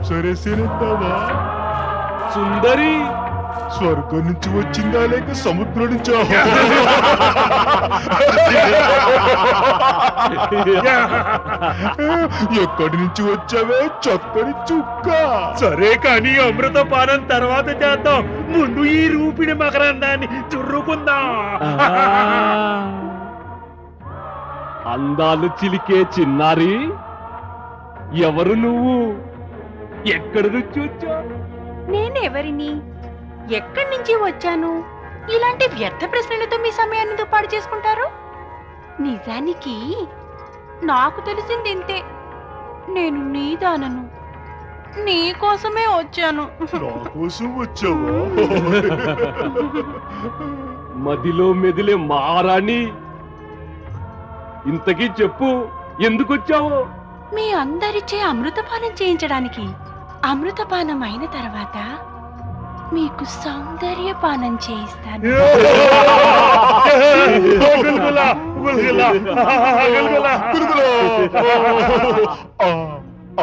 అప్సరేసేనంటావా? సుందరి స్వర్గం నుంచి వచ్చిందా లేక సముద్రం నుంచా? ఎక్కడి నుంచి వచ్చావే చక్కని చుక్క? సరే కానీ అమృతపానం తర్వాత చేద్దాం. ముందు ఈ రూపిణి మకరందాన్ని చుర్రుకుందాం. అందాలు చిలికే చిన్నారి, ఎవరు నువ్వు? ఎక్కడి నుంచి వచ్చావు? నేనెవరిని, ఎక్కడి నుంచి వచ్చాను? ఇలాంటి వ్యర్థ ప్రశ్నలతో మీ సమయాన్ని పాడు చేసుకుంటారు. నిజానికి నాకు తెలిసింది ఇంతే. నేను నీదానను, నీ కోసమే వచ్చాను. నా కోసం వచ్చావా? మదిలో మెదిలే మారాణి, ఇంతకీ చెప్పు, ఎందుకు వచ్చావు? మీ అందరిచే అమృతపానం చేయించడానికి. అమృతపానం అయిన తర్వాత మీకు సౌందర్యపానం చేయిస్తాను.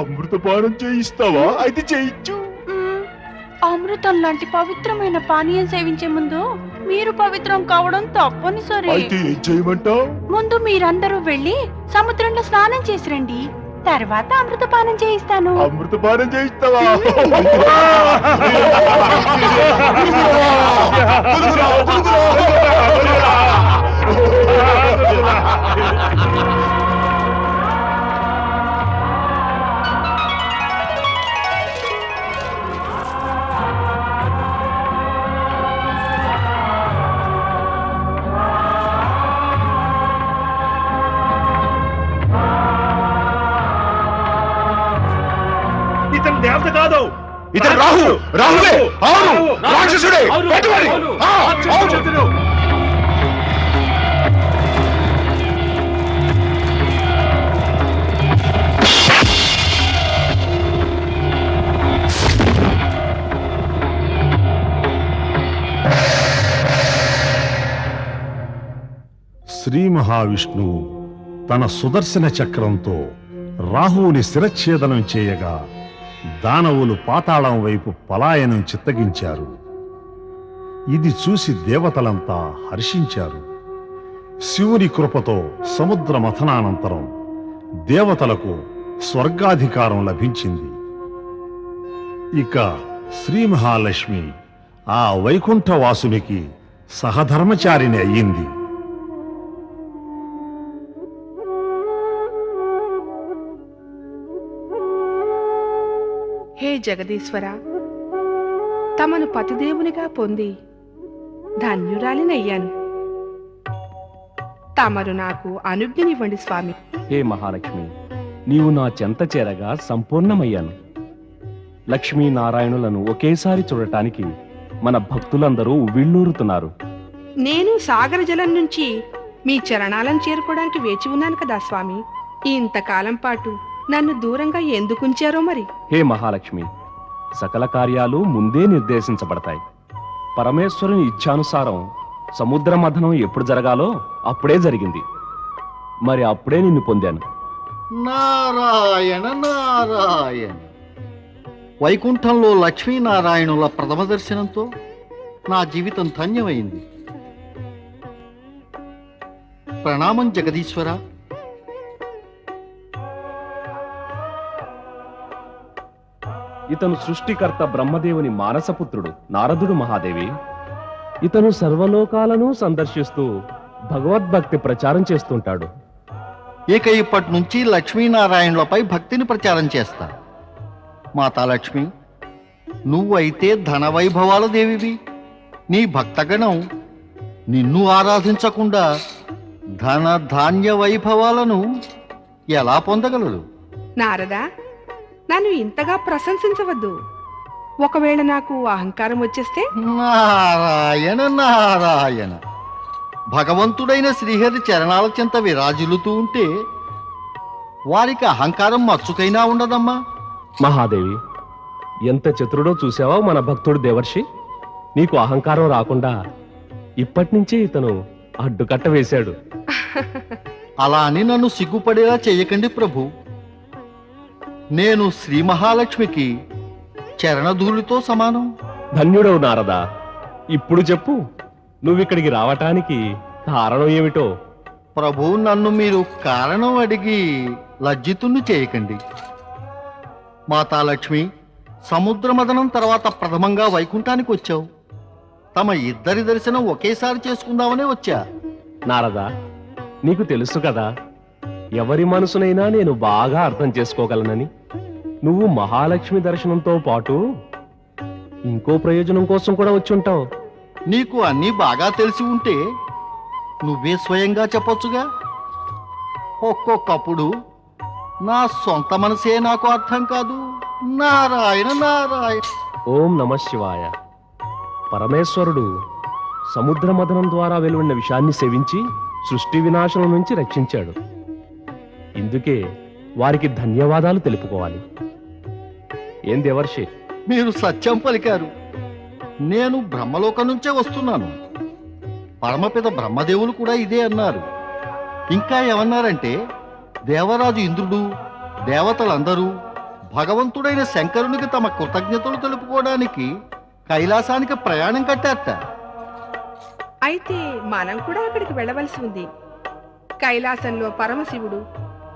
అమృతపానం చేయిస్తావా? అయితే చేయించు. అమృతం లాంటి పవిత్రమైన పానీయం సేవించే ముందు మీరు పవిత్రం కావడం తప్పనిసరి. అయితే ఏం చేయమంటావు? ముందు మీరందరూ వెళ్ళి సముద్రంలో స్నానం చేసి రండి, తర్వాత అమృతపానం చేయిస్తాను. అమృతపానం చేయిస్తావా? ఇతను దేవత కాదు, ఇతను రాహులే. అవును, రాక్షసుడే. పట్టుకోండి. రాక్షసుడు. శ్రీ మహావిష్ణువు తన సుదర్శన చక్రంతో రాహువుని శిరచ్ఛేదనం చేయగా దానవులు పాతాళం వైపు పలాయనం చిత్తగించారు. ఇది చూసి దేవతలంతా హర్షించారు. శివుని కృపతో సముద్ర మథనానంతరం దేవతలకు స్వర్గాధికారం లభించింది. ఇక శ్రీ మహాలక్ష్మి ఆ వైకుంఠవాసునికి సహధర్మచారిణి అయ్యింది. హే జగదీశ్వర, తమను పతిదేవునిగా పొంది ధన్యురాలినయ్యాను. తమరు నాకు అనుజ్ఞనివ్వండి స్వామి. హే మహాలక్ష్మి, నీవు నా చెంత చేరగా సంపూర్ణమయ్యాను. లక్ష్మీనారాయణులను ఒకేసారి చూడటానికి మన భక్తులందరూ ఉవ్విళ్ళూరుతున్నారు. నేను సాగర జలం నుంచి మీ చరణాలను చేరుకోవడానికి వేచి ఉన్నాను కదా స్వామి. ఇంతకాలం పాటు నన్ను దూరంగా ఎందుకుంచారో మరి. హే మహాలక్ష్మి, సకల కార్యాలు ముందే నిర్దేశించబడతాయి. పరమేశ్వరుని ఇచ్ఛానుసారం సముద్ర మథనం ఎప్పుడు జరగాలో అప్పుడే జరిగింది. మరి అప్పుడే నిన్ను పొందాను. నారాయణ నారాయణ. వైకుంఠంలో లక్ష్మీనారాయణుల ప్రథమ దర్శనంతో నా జీవితం ధన్యమైంది. ప్రణామం జగదీశ్వర. ఇతను సృష్టికర్త బ్రహ్మదేవుని మానసపుత్రుడు నారదుడు మహాదేవి. ఇతను సర్వలోకాలను సందర్శిస్తూ భగవద్భక్తి ప్రచారం చేస్తుంటాడు. ఇక ఇప్పటి నుంచి లక్ష్మీనారాయణులపై భక్తిని ప్రచారం చేస్తా. మాతాలక్ష్మి, నువ్వైతే ధనవైభవాల దేవివి. నీ భక్తగణం నిన్ను ఆరాధించకుండా ధన ధాన్య వైభవాలను ఎలా పొందగలరు? నారదా, నన్ను ఇంతగా ప్రశంసించవద్దు. ఒకవేళ నాకు అహంకారం వచ్చేస్తే? నారాయణ నారాయణ. భగవంతుడైన శ్రీహరి చరణాల చెంత విరాజిల్లుతూ ఉంటే వారికి అహంకారం మచ్చుకైనా ఉండదమ్మా. మహాదేవి, ఎంత చతురుడో చూసావా మన భక్తుడు దేవర్షి. నీకు అహంకారం రాకుండా ఇప్పటి నుంచే ఇతను అడ్డుకట్ట వేశాడు. అలా అని నన్ను సిగ్గుపడేలా చెయ్యకండి ప్రభు. నేను శ్రీ మహాలక్ష్మికి చరణధూళితో సమానం. ధన్యుడవు నారదా. ఇప్పుడు చెప్పు, నువ్విక్కడికి రావటానికి కారణం ఏమిటో. ప్రభు, నన్ను మీరు కారణం అడిగి లజ్జితుణ్ణి చేయకండి. మాతాలక్ష్మి, సముద్ర మదనం తర్వాత ప్రథమంగా వైకుంఠానికి వచ్చావు. తమ ఇద్దరి దర్శనం ఒకేసారి చేసుకుందామనే వచ్చా. నారదా, నీకు తెలుసు కదా, ఎవరి మనసునైనా నేను బాగా అర్థం చేసుకోగలనని. నువ్వు మహాలక్ష్మి దర్శనంతో పాటు ఇంకో ప్రయోజనం కోసం కూడా వచ్చి ఉంటావు. నీకు అన్నీ బాగా తెలిసి ఉంటే నువ్వే స్వయంగా చెప్పొచ్చుగా. ఒక్కొక్కప్పుడు నా సొంత మనసే నాకు అర్థం కాదు. నారాయణ నారాయణ. ఓం నమ శివాయ. పరమేశ్వరుడు సముద్ర మదనం ద్వారా వెలువడిన విషయాన్ని సేవించి సృష్టి వినాశనం నుంచి రక్షించాడు. ఇందుకే వారికి ధన్యవాదాలు తెలుపుకోవాలి. ఏం దేవర్షి? మీరు సత్యం పలికారు. నేను బ్రహ్మలోకం నుంచే వస్తున్నాను. పరమపిత బ్రహ్మదేవులు కూడా ఇదే అన్నారు. ఇంకా ఏమన్నారంటే, దేవరాజు ఇంద్రుడు, దేవతలందరూ భగవంతుడైన శంకరునికి తమ కృతజ్ఞతలు తెలుపుకోవడానికి కైలాసానికి ప్రయాణం కట్టారట. అయితే మనం కూడా అక్కడికి వెళ్ళవలసి ఉంది. కైలాసంలో పరమశివుడు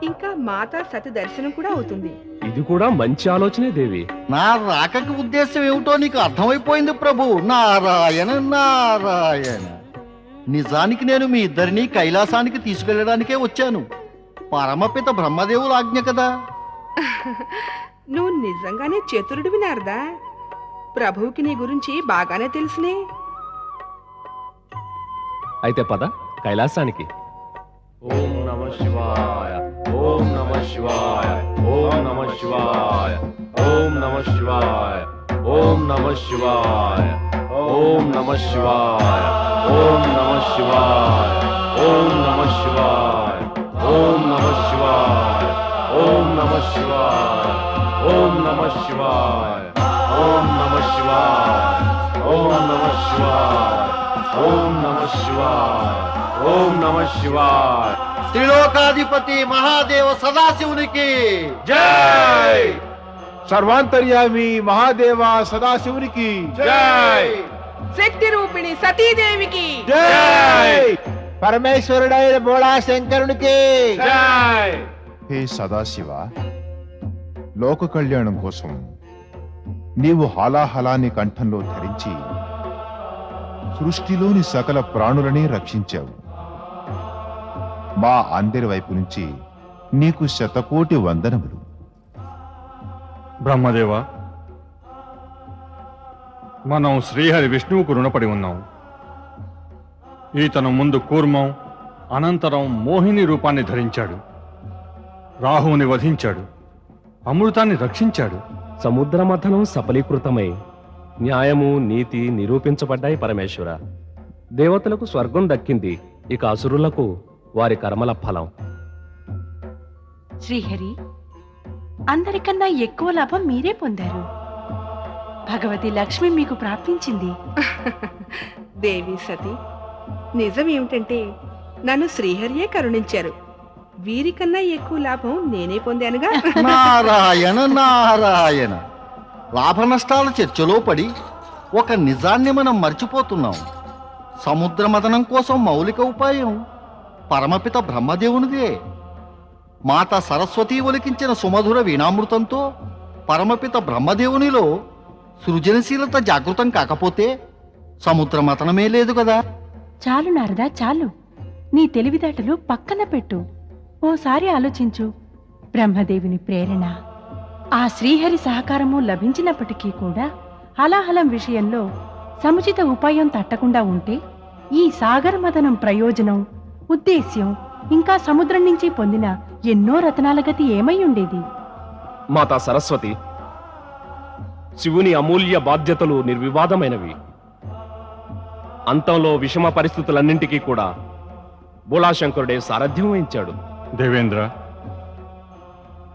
ఇంకా మాతా సతి దర్శనం కూడా అవుతుంది. ఇది కూడా మంచి ఆలోచనే దేవి. నా రాకకి ఉద్దేశం ఏమిటో నీకు అర్థమైపోయింది ప్రభు. నారాయణ నారాయణ. నిజానికి నేను మీ ఇద్దరిని కైలాసానికి తీసుకెళ్ళడానికే వచ్చాను. పరమపిత బ్రహ్మదేవుల ఆజ్ఞ కదా. నువ్వు నిజంగానే చతురుడివి నారదా. ప్రభువుకి నీ గురించి బాగానే తెలుసునే. అయితే పద కైలాసానికి. ఓం నమ శివాయ. ఓం నమ శివాయ. ఓం నమ శివాయ. ఓం నమ శివాయ. ఓం నమ శివాయ. ఓం నమ శివాయ. ఓం నమ శివాయ. ఓం నమ శివాయ. ఓం నమ శివాయ. ఓం నమ శివాయ. ఓం నమ శివాయ. ఓం నమ శివాయ. ఓం నమ శివాయ. ఓం నమ శివాయ. ఓం నమ శివాయ. త్రిలోకాధిపతి మహాదేవ సదాశివునికి జై. సర్వాంతర్యామి మహాదేవ సదాశివునికి జై. శక్తి రూపిణి సతీదేవికి జై. పరమేశ్వరుడైన బోళా శంకరునికి జై. హే సదాశివ, లోక కళ్యాణం కోసం నీవు హాలాహలాన్ని కంఠంలో ధరించి సృష్టిలోని సకల ప్రాణులని రక్షించావు. మా అందరి వైపు నుంచి నీకు శతకోటి వందనములు. బ్రహ్మదేవ, మనం శ్రీహరి విష్ణువుకు రుణపడి ఉన్నాం. ఈతను ముందు కూర్మం, అనంతరం మోహిని రూపాన్ని ధరించాడు. రాహువుని వధించాడు, అమృతాన్ని రక్షించాడు. సముద్ర మథనం సఫలీకృతమై న్యాయము నీతి నిరూపించబడ్డాయి పరమేశ్వర. దేవతలకు స్వర్గం దక్కింది, ఇక అసురులకు వారి కర్మల ఫలం. శ్రీహరి, అందరికన్నా ఎక్కువ లాభం మీరే పొందారు. భగవతి లక్ష్మి మీకు ప్రాప్తించింది. దేవి సతి, నిజం ఏమిటంటే నన్ను శ్రీహరియే కరుణించారు. వీరికన్నా ఎక్కువ లాభం నేనే పొందానుగా. నారాయణ నారాయణ. లాభ నష్టాల చర్చలో పడి ఒక నిజాన్ని మనం మర్చిపోతున్నాం. సముద్ర మదనం కోసం మౌలిక ఉపాయం పరమపిత బ్రహ్మదేవునిదే. మాత సరస్వతి ఒలికించిన సుమధుర వీణామృతంతో పరమపిత బ్రహ్మదేవునిలో సృజనశీలత జాగృతం కాకపోతే సముద్ర మతనమే లేదు కదా. చాలు నారదా, చాలు. నీ తెలివితేటలు పక్కన పెట్టు. ఓసారి ఆలోచించు. బ్రహ్మదేవుని ప్రేరణ, ఆ శ్రీహరి సహకారము లభించినప్పటికీ కూడా హలాహలం విషయంలో సముచిత ఉపాయం తట్టకుండా ఉంటే ఈ సాగర మదనం ప్రయోజనం, ఉద్దేశ్యం, ఇంకా సముద్రం నుంచి పొందిన ఎన్నో రతనాల గతి ఏమై ఉండేది? మాతా సరస్వతి, శివుని అమూల్య బాధ్యతలు నిర్వివాదమైనవి. అంతంలో విషమ పరిస్థితులన్నింటికీ కూడా బోళాశంకరుడే సారథ్యం వహించాడు. దేవేంద్ర,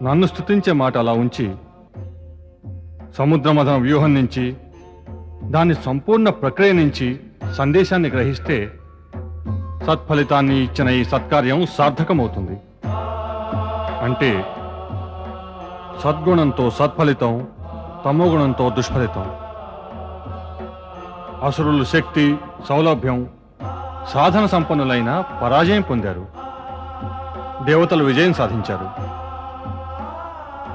నన్ను స్తుతించే మాట అలా ఉంచి సముద్ర మథన వ్యూహం నుంచి, దాని సంపూర్ణ ప్రక్రియ నుంచి సందేశాన్ని గ్రహిస్తే సత్ఫలితాన్ని ఇచ్చిన ఈ సత్కార్యం సార్థకమవుతుంది. అంటే సద్గుణంతో సత్ఫలితం, తమోగుణంతో దుష్ఫలితం. అసురులు శక్తి, సౌలభ్యం, సాధన సంపన్నులైన పరాజయం పొందారు. దేవతలు విజయం సాధించారు.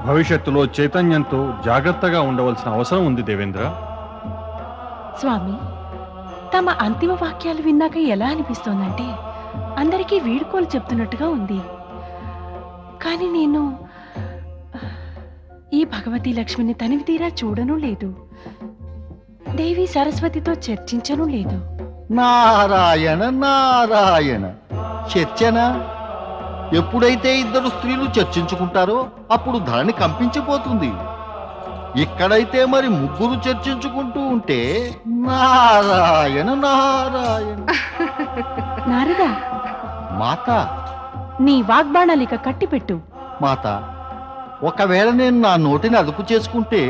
భవిష్యత్తులో చైతన్యంతో జాగ్రత్తగా ఉండవలసిన అవసరం ఉంది దేవేంద్ర. స్వామి, తమ అంతిమ వాక్యాలు విన్నాక ఎలా అనిపిస్తోందంటే అందరికీ వీడుకోలు చెప్తున్నట్టుగా ఉంది. కానీ నేను ఈ భగవతి లక్ష్మిని తనివి తీరా చూడను లేదు, దేవి సరస్వతితో చర్చించను లేదు. నారాయణ నారాయణ, చర్చన? ఎప్పుడైతే ఇద్దరు స్త్రీలు చర్చించుకుంటారో అప్పుడు ధరణి కంపించిపోతుంది. ఇక్కడైతే మరి ముగ్గురు చర్చించుకుంటూ ఉంటే నారాయణ నారాయణ. నారదా, మాత, నీ వాగ్బాణాలిక కట్టిపెట్టు. మాత, ఒకవేళ నేను నా నోటిని అదుపు చేసుకుంటే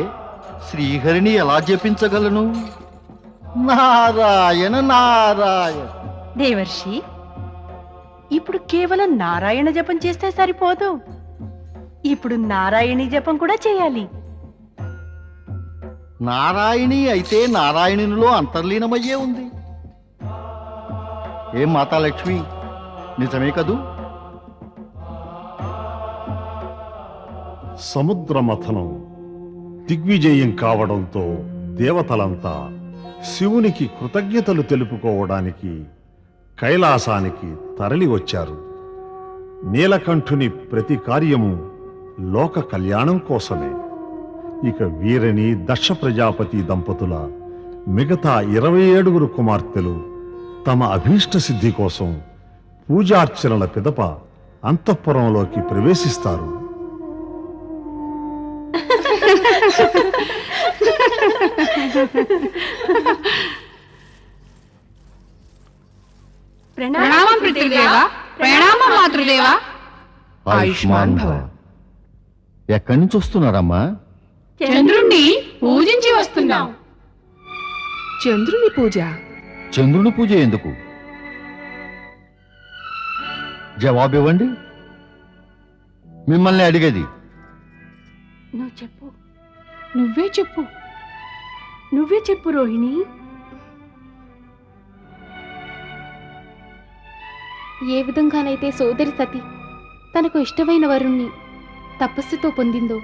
శ్రీహరిని ఎలా జపించగలను? నారాయణ నారాయణ. దేవర్షి, ఇప్పుడు కేవలం నారాయణ జపం చేస్తే సరిపోదు, ఇప్పుడు నారాయణి జపం కూడా చేయాలి. నారాయణి అయితే నారాయణునిలో అంతర్లీనమయ్యే ఉంది. ఏం మాతాలక్ష్మి, నిజమే కదూ? సముద్ర మథనం దిగ్విజయం కావడంతో దేవతలంతా శివునికి కృతజ్ఞతలు తెలుపుకోవడానికి కైలాసానికి తరలి వచ్చారు. నీలకంఠుని ప్రతి కార్యము లోక కళ్యాణం కోసమే. ఇక వీరిని దక్ష ప్రజాపతి దంపతుల మిగతా 27 కుమార్తెలు తమ అభీష్ట సిద్ధి కోసం పూజార్చనల పిదప అంతఃపురంలోకి ప్రవేశిస్తారు. ప్రణామం పితృదేవా, ప్రణామం మాతృదేవా. ఆయుష్మాన్ భవ. ఎక్కడి నుంచి వస్తున్నారమ్మా? చంద్రుణ్ణి పూజించి వస్తున్నాం. చంద్రుని పూజ? చంద్రుని పూజ ఎందుకు? జవాబివ్వండి, మిమ్మల్ని అడిగేది. నువ్వు చెప్పు, నువ్వే చెప్పు. నువ్వే చెప్పు రోహిణి. ఏ విధంగానైతే సోదరి సతి తనకు ఇష్టమైన వరుణ్ణి తపస్సుతో పొందిందో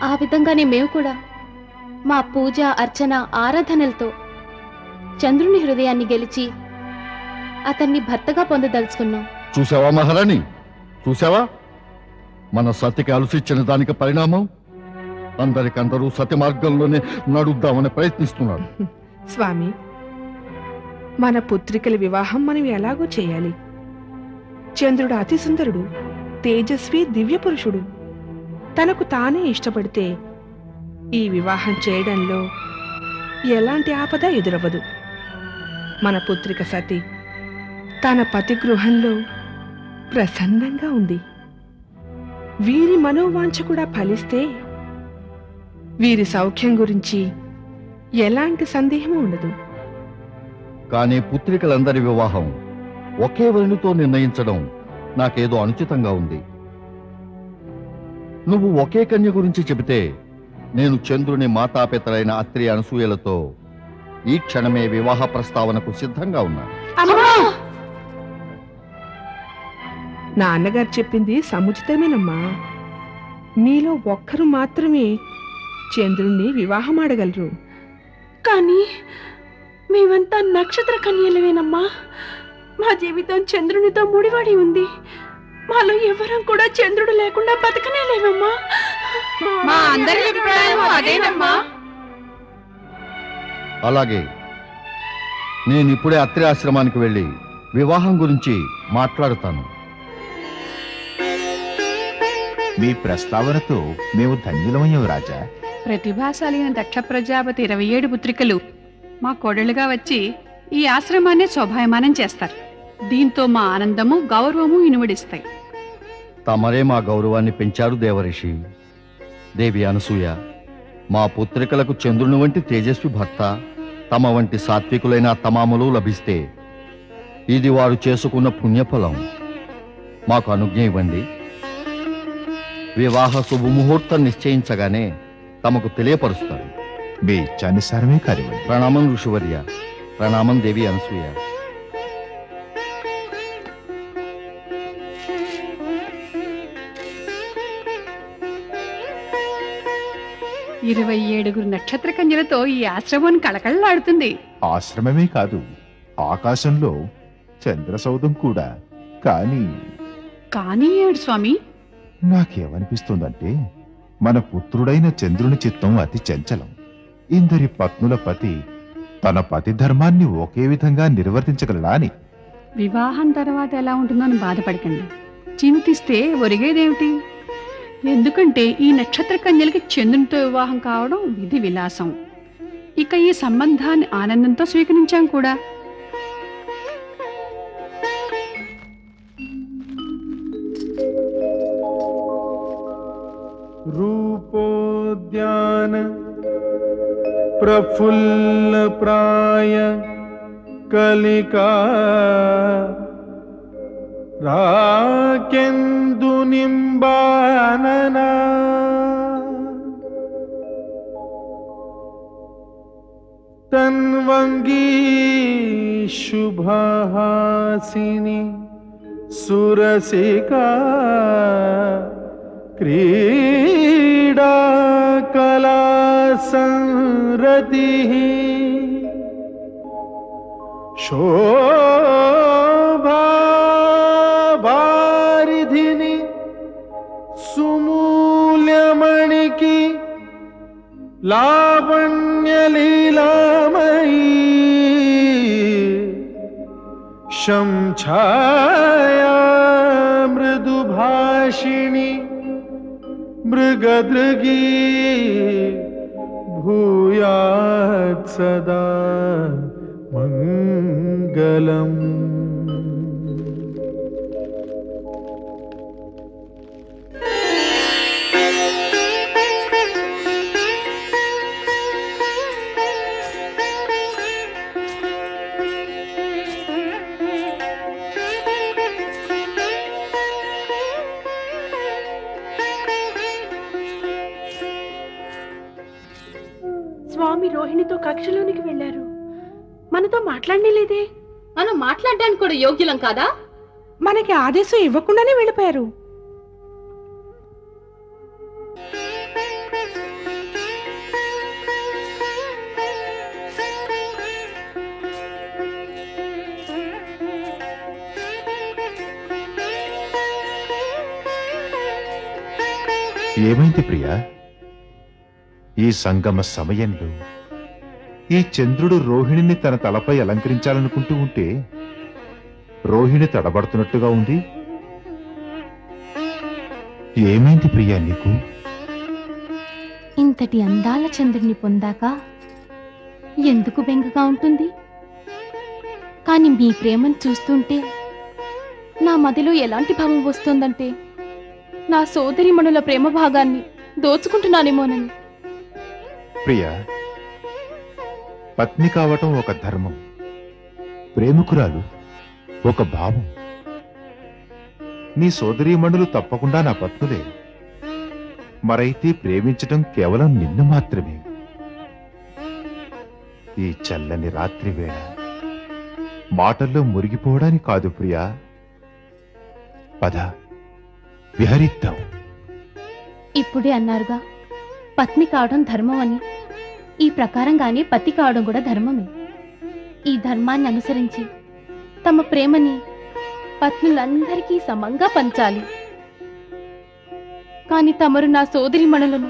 ఆ విధంగానే మేము కూడా మా పూజ, అర్చన, ఆరాధనలతో చంద్రుని హృదయాన్ని గెలిచి అతన్ని భర్తగా పొందదలుచుకున్నాం. చూసావా మహారాణి, చూసావా? మన సతికి అలసిచ్చిన దానికి పరిణామం. అందరికందరూ సతి మార్గంలోనే నడుద్దామని ప్రయత్నిస్తున్నారు. స్వామి, మన పుత్రికల వివాహం మనం ఎలాగో చేయాలి. చంద్రుడు అతి సుందరుడు, తేజస్వి, దివ్య పురుషుడు. తనకు తానే ఇష్టపడితే ఈ వివాహం చేయడంలో ఎలాంటి ఆపద ఎదురవ్వదు. మన పుత్రిక సతి తన పతి గృహంలో ప్రసన్నంగా ఉంది. వీరి మనోవాంఛ కూడా ఫలిస్తే వీరి సౌఖ్యం గురించి ఎలాంటి సందేహం ఉండదు. కానీ పుత్రికలందరి వివాహం ఒకే వరునితో నిర్ణయించడం నాకేదో అనుచితంగా ఉంది. నువ్వు ఒకే కన్య గురించి చెబితే నేను చంద్రుని మాతాపితలైన అత్రి అనసూయలతో ఈ క్షణమే వివాహ ప్రస్తావనకు సిద్ధంగా ఉన్నా. నాన్నగారు చెప్పింది సముచితమేనమ్మా. మీలో ఒక్కరు మాత్రమే చంద్రుణ్ణి వివాహమాడగలరు. కానీ మేమంతా నక్షత్ర కన్యలవేనమ్మా. మా జీవితం చంద్రునితో ముడిపడి ఉంది. మాలో ఎవరం కూడా చంద్రుడు లేకుండా బతకనే లేవమ్మా. మా అందరి అభిప్రాయం అదేనమ్మా. అలాగే నేను ఇప్పుడే అత్రి ఆశ్రమానికి వెళ్ళి వివాహం గురించి మాట్లాడుతాను. మీ ప్రస్తావనతో మేము ధన్యులమయ్యాం రాజా. ప్రతిభాశాలైన దక్ష ప్రజాపతి 27 పుత్రికలు మా కోడలుగా వచ్చి ఈ ఆశ్రమాన్ని శోభాయమానం చేస్తారు. దీంతో మా ఆనందము, గౌరవము ఇనుమడిస్తాయి. తమరే మా గౌరవాన్ని పెంచారు దేవరిషి. దేవి అనసూయ, మా పుత్రికలకు చంద్రుని వంటి తేజస్వి భర్త, తమ వంటి సాత్వికులైన తమాములు లభిస్తే ఇది వారు చేసుకున్న పుణ్యఫలం. మాకు అనుజ్ఞ ఇవ్వండి. వివాహ శుభముహూర్తం నిశ్చయించగానే తమకు తెలియపరుస్తారు. మీ ఇచ్చానుసారమే కానివ్వండి. ప్రణామం ఋషివర్య. ప్రణామం దేవి అనసూయ. ఇరవై 27 నక్షత్ర కన్యలతో ఈ ఆశ్రమం కళకళలాడుతుంది. ఆశ్రమమే కాదు, ఆకాశంలో చంద్రసౌధం కూడా. కానీ ఏడు స్వామి, నాకేమనిపిస్తుందంటే మన పుత్రుడైన చంద్రుని చిత్తం అతి చంచలం. ఇందరి పత్నుల పతి తన పతి ధర్మాన్ని ఒకే విధంగా నిర్వర్తించగలడా అని. వివాహం తర్వాత ఎలా ఉంటుందో అని బాధపడకండి. చింతిస్తే ఒరిగేదేమిటి? ఎందుకంటే ఈ నక్షత్ర కన్యలకి చంద్రునితో వివాహం కావడం విధి విలాసం. ఇక ఈ సంబంధాన్ని ఆనందంతో స్వీకరించాం కూడా. రూపోద్యాన ప్రఫుల్ల ప్రాయ కలికా రాకెందు నింబాననా తన్వంగీ శుభహాసిని సురసికా క్రీడా కళా సంరతి శోభా వారిధిని సుమూల్యమణికి లావణ్య లీలామయీ శంఛాయా మృదుభాషిణి మృగదృగీ భూయాత్ సదా మంగళం. స్వామి రోహిణితో కక్షలోనికి వెళ్ళారు. మనతో మాట్లాడలేదే. మనం మాట్లాడడానికి కూడా యోగ్యులం కాదా? మనకి ఆదేశం ఇవ్వకుండానే వెళ్ళిపోయారు. ఏమైంది ప్రియా? ఈ సంగమ సమయంలో ఈ చంద్రుడు రోహిణిని తన తలపై అలంకరించాలనుకుంటూ ఉంటే రోహిణి తడబడుతున్నట్టుగా ఉంది. ఏమైంది ప్రియా నీకు? ఇంతటి అందాల చంద్రుని పొందాక ఎందుకు బెంగగా ఉంటుంది? కాని మీ ప్రేమను చూస్తుంటే నా మదిలో ఎలాంటి భావం వస్తోందంటే నా సోదరిమణుల ప్రేమ భాగాన్ని దోచుకుంటున్నానేమోనని. ప్రియా, పత్ని కావటం ఒక ధర్మం, ప్రేమికురాలు ఒక భావం. నీ సోదరీమణులు తప్పకుండా నా పత్నులే. మరైతే ప్రేమించటం కేవలం నిన్ను మాత్రమే. ఈ చల్లని రాత్రి వేళ మాటల్లో మురిగిపోవడానికి కాదు ప్రియా. పద, విహరిద్దాం. ఇప్పుడే అన్నారుగా పత్ని కావడం ధర్మం అని. ఈ ప్రకారంగానే పతి కావడం కూడా ధర్మమే. ఈ ధర్మాన్ని అనుసరించి తమ ప్రేమని పత్నులందరికీ సమంగా పంచాలి. కాని తమరు నా సోదరిమణులను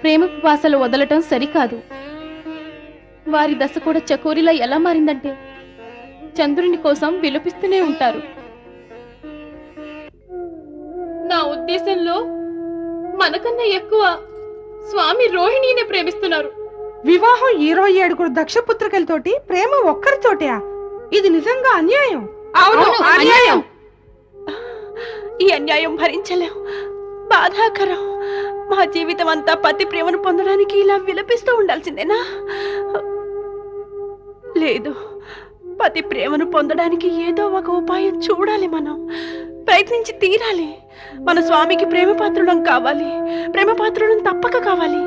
ప్రేమ పిపాసలు వదలటం సరికాదు. వారి దశ కూడా చకోరిలా ఎలా మారిందంటే చంద్రుని కోసం విలపిస్తూనే ఉంటారు. నా ఉద్దేశంలో మనకన్నా ఎక్కువ స్వామి రోహిణిని ప్రేమిస్తున్నారు. వివాహం 27 దక్షపుత్రికలతోటి ప్రేమ ఒక్కరితోటే. ఇది నిజంగా అన్యాయం. అవును, అన్యాయం. ఈ అన్యాయం భరించలేం, బాధాకరం. మా జీవితం అంతా పతి ప్రేమను పొందడానికి ఇలా విలపిస్తూ ఉండాల్సిందేనా? లేదు, పతి ప్రేమను పొందడానికి ఏదో ఒక ఉపాయం చూడాలి. మనం ప్రయత్నించి తీరాలి. మన స్వామికి ప్రేమపాత్రులం కావాలి. ప్రేమపాత్రులం తప్పక కావాలి.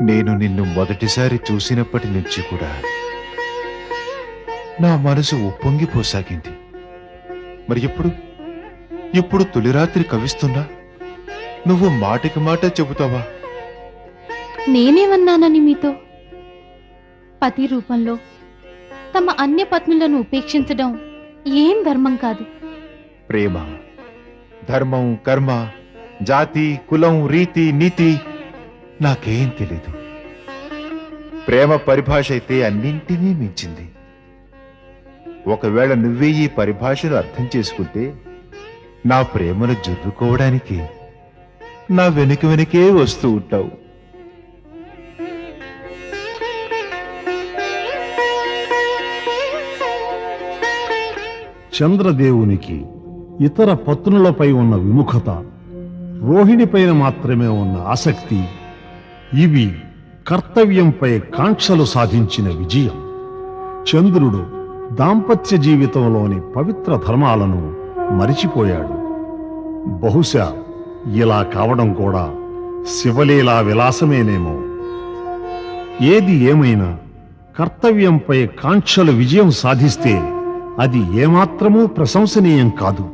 నేను నిన్ను మొదటిసారి చూసినప్పటి నుంచి కూడా నా మనసు ఉప్పొంగిపోసాగింది. మరి ఇప్పుడు తొలిరాత్రి కవిస్తున్నా నువ్వు మాటికి మాట చెబుతావా? నేనేమన్నానని మీతో? పతి రూపంలో తమ అన్య పత్నులను ఉపేక్షించడం ఏం ధర్మం కాదు. ప్రేమ, ధర్మం, కర్మ, జాతి, కులం, రీతి, నీతి నాకేం తెలీదు. ప్రేమ పరిభాష అయితే అన్నింటినీ మించింది. ఒకవేళ నువ్వే ఈ పరిభాషను అర్థం చేసుకుంటే నా ప్రేమను జుర్రుకోవడానికి నా వెనుకే వస్తూ ఉంటావు. చంద్రదేవునికి ఇతర పత్నులపై ఉన్న విముఖత, రోహిణిపైన మాత్రమే ఉన్న ఆసక్తి, ఇవి కర్తవ్యంపై కాంక్షలు సాధించిన విజయం. చంద్రుడు దాంపత్య జీవితంలోని పవిత్ర ధర్మాలను మరిచిపోయాడు. బహుశా ఇలా కావడం కూడా శివలీలా విలాసమేనేమో. ఏది ఏమైనా కర్తవ్యంపై కాంక్షలు విజయం సాధిస్తే అది ఏమాత్రమూ ప్రశంసనీయం కాదు.